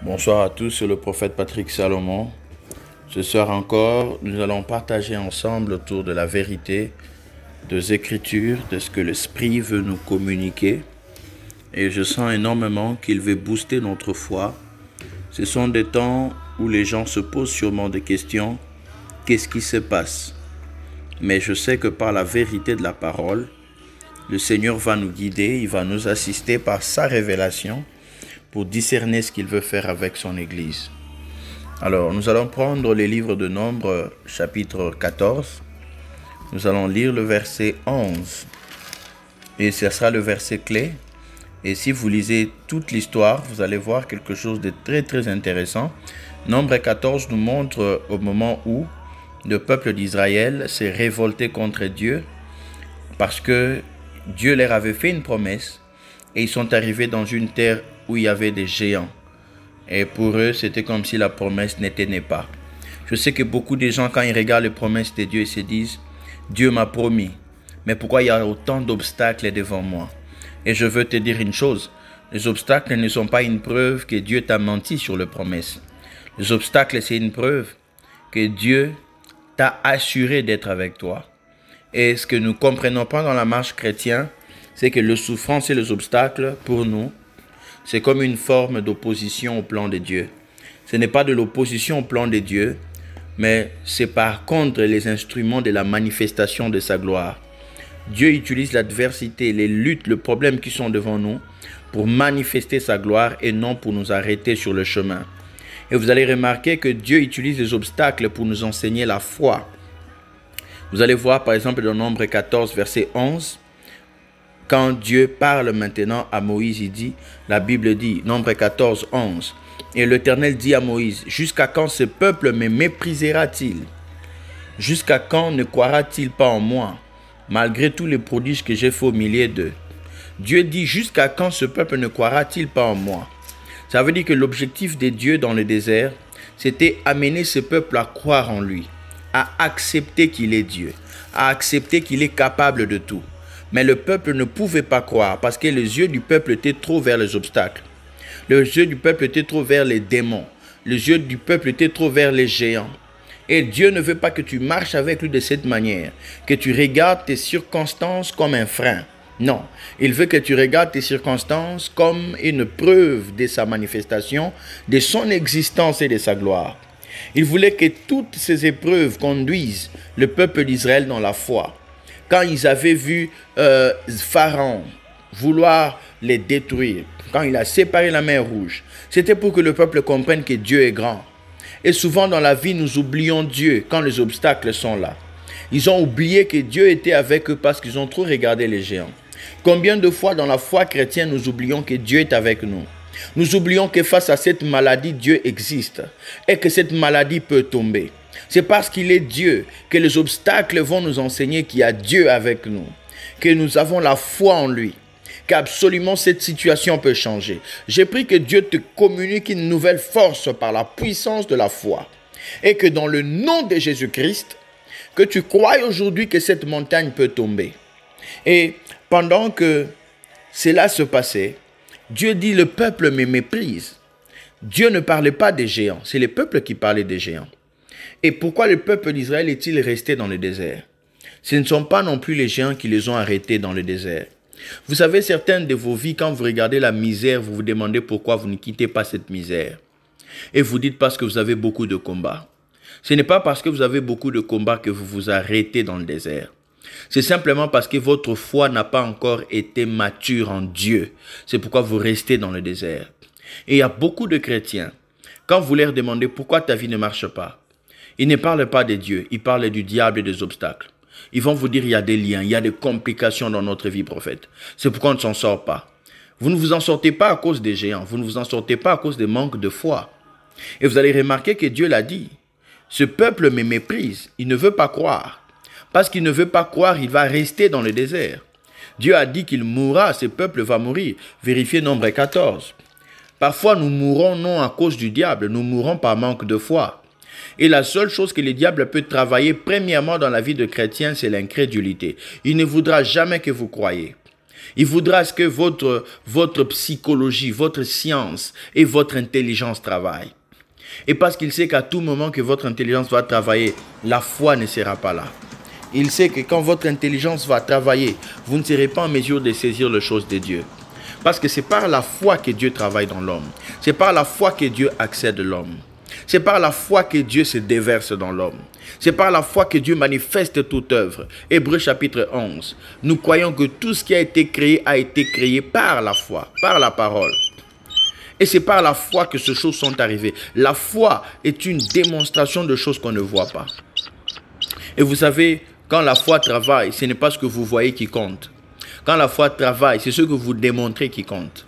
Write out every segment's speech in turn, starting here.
Bonsoir à tous, c'est le prophète Patrick Salomon. Ce soir encore, nous allons partager ensemble autour de la vérité, des Écritures, de ce que l'Esprit veut nous communiquer. Et je sens énormément qu'il veut booster notre foi. Ce sont des temps où les gens se posent sûrement des questions. Qu'est-ce qui se passe? Mais je sais que par la vérité de la parole, le Seigneur va nous guider, il va nous assister par sa révélation pour discerner ce qu'il veut faire avec son Église. Alors, nous allons prendre les livres de Nombres, chapitre 14. Nous allons lire le verset 11. Et ce sera le verset clé. Et si vous lisez toute l'histoire, vous allez voir quelque chose de très très intéressant. Nombre 14 nous montre au moment où le peuple d'Israël s'est révolté contre Dieu parce que Dieu leur avait fait une promesse et ils sont arrivés dans une terre où il y avait des géants. Et pour eux, c'était comme si la promesse n'était pas. Je sais que beaucoup de gens, quand ils regardent les promesses de Dieu, ils se disent « Dieu m'a promis, mais pourquoi il y a autant d'obstacles devant moi ?» Et je veux te dire une chose, les obstacles ne sont pas une preuve que Dieu t'a menti sur les promesses. Les obstacles, c'est une preuve que Dieu t'a assuré d'être avec toi. Et ce que nous ne comprenons pas dans la marche chrétienne, c'est que les souffrances et les obstacles, pour nous, c'est comme une forme d'opposition au plan de Dieu. Ce n'est pas de l'opposition au plan de Dieu, mais c'est par contre les instruments de la manifestation de sa gloire. Dieu utilise l'adversité, les luttes, les problèmes qui sont devant nous pour manifester sa gloire et non pour nous arrêter sur le chemin. Et vous allez remarquer que Dieu utilise les obstacles pour nous enseigner la foi. Vous allez voir par exemple dans Nombre 14, verset 11, quand Dieu parle maintenant à Moïse, il dit, la Bible dit, Nombre 14, 11, et l'Éternel dit à Moïse, « Jusqu'à quand ce peuple me méprisera-t-il? Jusqu'à quand ne croira-t-il pas en moi, malgré tous les prodiges que j'ai fait au milieu d'eux? » Dieu dit, « Jusqu'à quand ce peuple ne croira-t-il pas en moi? » Ça veut dire que l'objectif de Dieu dans le désert, c'était amener ce peuple à croire en lui, à accepter qu'il est Dieu, à accepter qu'il est capable de tout. Mais le peuple ne pouvait pas croire parce que les yeux du peuple étaient trop vers les obstacles. Les yeux du peuple étaient trop vers les démons. Les yeux du peuple étaient trop vers les géants. Et Dieu ne veut pas que tu marches avec lui de cette manière, que tu regardes tes circonstances comme un frein. Non, il veut que tu regardes tes circonstances comme une preuve de sa manifestation, de son existence et de sa gloire. Il voulait que toutes ces épreuves conduisent le peuple d'Israël dans la foi. Quand ils avaient vu Pharaon vouloir les détruire, quand il a séparé la mer Rouge, c'était pour que le peuple comprenne que Dieu est grand. Et souvent dans la vie, nous oublions Dieu quand les obstacles sont là. Ils ont oublié que Dieu était avec eux parce qu'ils ont trop regardé les géants. Combien de fois dans la foi chrétienne, nous oublions que Dieu est avec nous? Nous oublions que face à cette maladie, Dieu existe et que cette maladie peut tomber. C'est parce qu'il est Dieu que les obstacles vont nous enseigner qu'il y a Dieu avec nous, que nous avons la foi en lui, qu'absolument cette situation peut changer. J'ai pris que Dieu te communique une nouvelle force par la puissance de la foi et que dans le nom de Jésus-Christ, que tu crois aujourd'hui que cette montagne peut tomber. Et pendant que cela se passait, Dieu dit, le peuple me méprise. Dieu ne parlait pas des géants, c'est le peuple qui parlait des géants. Et pourquoi le peuple d'Israël est-il resté dans le désert? Ce ne sont pas non plus les géants qui les ont arrêtés dans le désert. Vous savez, certaines de vos vies, quand vous regardez la misère, vous vous demandez pourquoi vous ne quittez pas cette misère. Et vous dites parce que vous avez beaucoup de combats. Ce n'est pas parce que vous avez beaucoup de combats que vous vous arrêtez dans le désert. C'est simplement parce que votre foi n'a pas encore été mature en Dieu. C'est pourquoi vous restez dans le désert. Et il y a beaucoup de chrétiens, quand vous leur demandez pourquoi ta vie ne marche pas, ils ne parlent pas de Dieu, ils parlent du diable et des obstacles. Ils vont vous dire il y a des liens, il y a des complications dans notre vie, prophète. C'est pourquoi on ne s'en sort pas. Vous ne vous en sortez pas à cause des géants, vous ne vous en sortez pas à cause des manques de foi. Et vous allez remarquer que Dieu l'a dit. Ce peuple me méprise, il ne veut pas croire. Parce qu'il ne veut pas croire, il va rester dans le désert. Dieu a dit qu'il mourra, ce peuple va mourir. Vérifiez Nombre 14. Parfois nous mourons non à cause du diable, nous mourons par manque de foi. Et la seule chose que le diable peut travailler premièrement dans la vie de chrétien, c'est l'incrédulité. Il ne voudra jamais que vous croyiez. Il voudra à ce que votre psychologie, votre science et votre intelligence travaillent. Et parce qu'il sait qu'à tout moment que votre intelligence va travailler, la foi ne sera pas là. Il sait que quand votre intelligence va travailler, vous ne serez pas en mesure de saisir les choses de Dieu. Parce que c'est par la foi que Dieu travaille dans l'homme. C'est par la foi que Dieu accède à l'homme. C'est par la foi que Dieu se déverse dans l'homme. C'est par la foi que Dieu manifeste toute œuvre. Hébreux chapitre 11. Nous croyons que tout ce qui a été créé par la foi, par la parole. Et c'est par la foi que ces choses sont arrivées. La foi est une démonstration de choses qu'on ne voit pas. Et vous savez, quand la foi travaille, ce n'est pas ce que vous voyez qui compte. Quand la foi travaille, c'est ce que vous démontrez qui compte.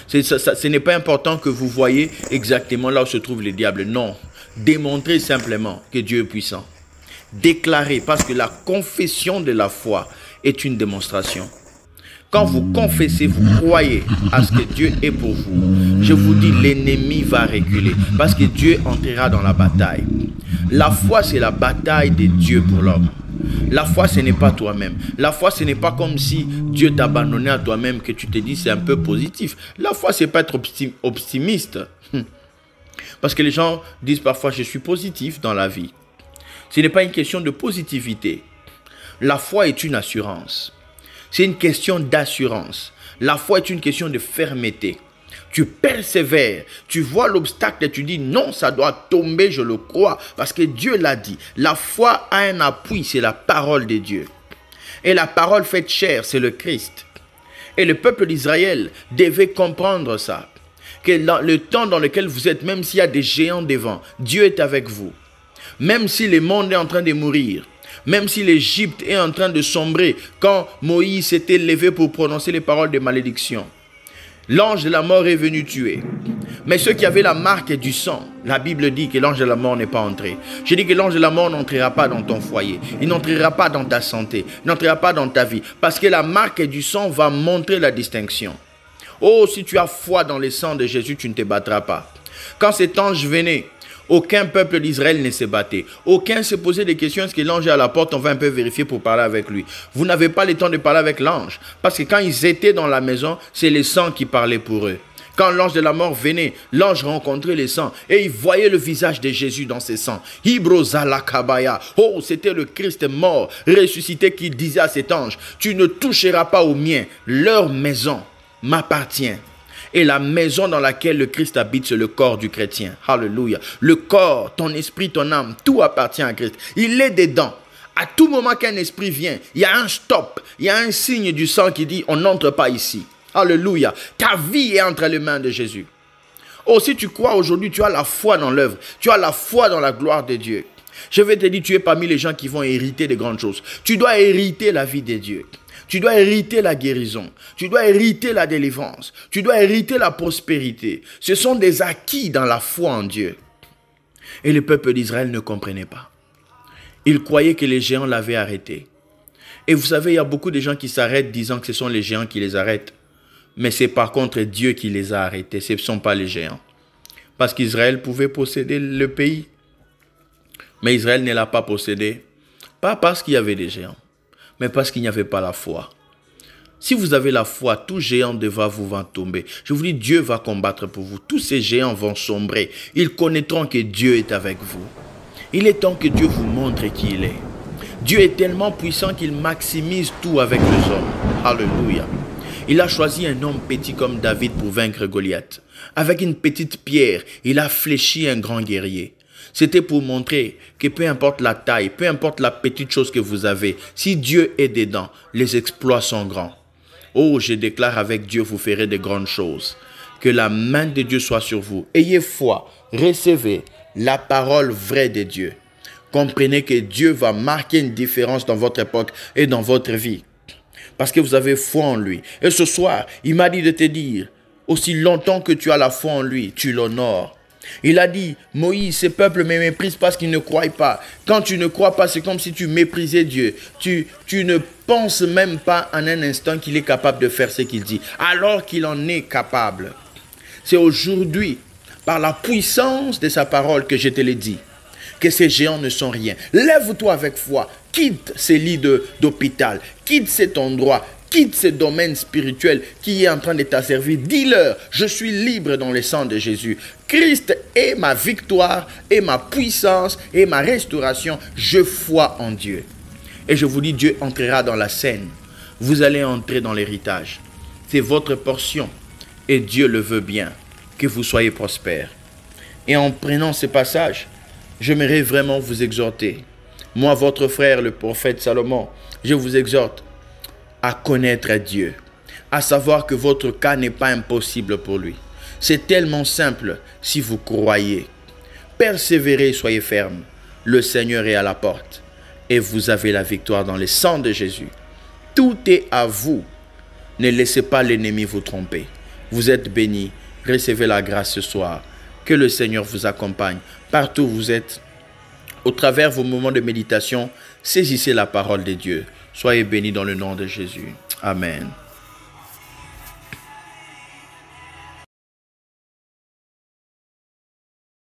Ce n'est pas important que vous voyez exactement là où se trouve le diable. Non. Démontrez simplement que Dieu est puissant. Déclarez, parce que la confession de la foi est une démonstration. Quand vous confessez, vous croyez à ce que Dieu est pour vous. Je vous dis, l'ennemi va reculer parce que Dieu entrera dans la bataille. La foi, c'est la bataille de Dieu pour l'homme. La foi, ce n'est pas toi-même. La foi, ce n'est pas comme si Dieu t'abandonnait à toi-même, que tu te dis c'est un peu positif. La foi, c'est pas être optimiste. Parce que les gens disent parfois, je suis positif dans la vie. Ce n'est pas une question de positivité. La foi est une assurance. C'est une question d'assurance. La foi est une question de fermeté. Tu persévères, tu vois l'obstacle et tu dis non, ça doit tomber, je le crois, parce que Dieu l'a dit. La foi a un appui, c'est la parole de Dieu. Et la parole faite chair, c'est le Christ. Et le peuple d'Israël devait comprendre ça. Que dans le temps dans lequel vous êtes, même s'il y a des géants devant, Dieu est avec vous. Même si le monde est en train de mourir, même si l'Égypte est en train de sombrer, quand Moïse s'était levé pour prononcer les paroles de malédiction, l'ange de la mort est venu tuer. Mais ceux qui avaient la marque du sang, la Bible dit que l'ange de la mort n'est pas entré. Je dis que l'ange de la mort n'entrera pas dans ton foyer. Il n'entrera pas dans ta santé. Il n'entrera pas dans ta vie. Parce que la marque du sang va montrer la distinction. Oh, si tu as foi dans le sang de Jésus, tu ne te battras pas. Quand cet ange venait, aucun peuple d'Israël ne se battait. Aucun se posait des questions. Est-ce que l'ange est à la porte? On va un peu vérifier pour parler avec lui. Vous n'avez pas le temps de parler avec l'ange. Parce que quand ils étaient dans la maison, c'est le sang qui parlait pour eux. Quand l'ange de la mort venait, l'ange rencontrait les sangs et il voyait le visage de Jésus dans ses sangs. Oh, c'était le Christ mort, ressuscité, qui disait à cet ange, tu ne toucheras pas aux miens, leur maison m'appartient. Et la maison dans laquelle le Christ habite, c'est le corps du chrétien. Alléluia. Le corps, ton esprit, ton âme, tout appartient à Christ. Il est dedans. À tout moment qu'un esprit vient, il y a un stop. Il y a un signe du sang qui dit, on n'entre pas ici. Alléluia. Ta vie est entre les mains de Jésus. Oh, si tu crois aujourd'hui, tu as la foi dans l'œuvre. Tu as la foi dans la gloire de Dieu. Je vais te dire, tu es parmi les gens qui vont hériter de grandes choses. Tu dois hériter la vie de Dieu. Tu dois hériter la guérison. Tu dois hériter la délivrance. Tu dois hériter la prospérité. Ce sont des acquis dans la foi en Dieu. Et le peuple d'Israël ne comprenait pas. Il croyait que les géants l'avaient arrêté. Et vous savez, il y a beaucoup de gens qui s'arrêtent disant que ce sont les géants qui les arrêtent. Mais c'est par contre Dieu qui les a arrêtés. Ce ne sont pas les géants. Parce qu'Israël pouvait posséder le pays. Mais Israël ne l'a pas possédé. Pas parce qu'il y avait des géants, mais parce qu'il n'y avait pas la foi. Si vous avez la foi, tout géant devant vous va tomber. Je vous dis, Dieu va combattre pour vous. Tous ces géants vont sombrer. Ils connaîtront que Dieu est avec vous. Il est temps que Dieu vous montre qui il est. Dieu est tellement puissant qu'il maximise tout avec les hommes. Alléluia. Il a choisi un homme petit comme David pour vaincre Goliath. Avec une petite pierre, il a fléchi un grand guerrier. C'était pour montrer que peu importe la taille, peu importe la petite chose que vous avez, si Dieu est dedans, les exploits sont grands. Oh, je déclare avec Dieu, vous ferez de grandes choses. Que la main de Dieu soit sur vous. Ayez foi, recevez la parole vraie de Dieu. Comprenez que Dieu va marquer une différence dans votre époque et dans votre vie. Parce que vous avez foi en lui. Et ce soir, il m'a dit de te dire, aussi longtemps que tu as la foi en lui, tu l'honores. Il a dit, Moïse, ce peuple me méprise parce qu'il ne croit pas. Quand tu ne crois pas, c'est comme si tu méprisais Dieu. Tu ne penses même pas en un instant qu'il est capable de faire ce qu'il dit, alors qu'il en est capable. C'est aujourd'hui, par la puissance de sa parole que je te l'ai dit, que ces géants ne sont rien. Lève-toi avec foi, quitte ces lits d'hôpital, quitte cet endroit, quitte ce domaine spirituel qui est en train de t'asservir. Dis-leur, je suis libre dans le sang de Jésus. Christ est ma victoire, et ma puissance, et ma restauration. Je crois en Dieu. Et je vous dis, Dieu entrera dans la scène. Vous allez entrer dans l'héritage. C'est votre portion. Et Dieu le veut bien, que vous soyez prospères. Et en prenant ce passage, j'aimerais vraiment vous exhorter. Moi, votre frère, le prophète Salomon, je vous exhorte à connaître Dieu, à savoir que votre cas n'est pas impossible pour lui. C'est tellement simple si vous croyez. Persévérez, soyez fermes. Le Seigneur est à la porte et vous avez la victoire dans le sang de Jésus. Tout est à vous. Ne laissez pas l'ennemi vous tromper. Vous êtes bénis. Recevez la grâce ce soir. Que le Seigneur vous accompagne partout où vous êtes. Au travers de vos moments de méditation, saisissez la parole de Dieu. Soyez bénis dans le nom de Jésus. Amen.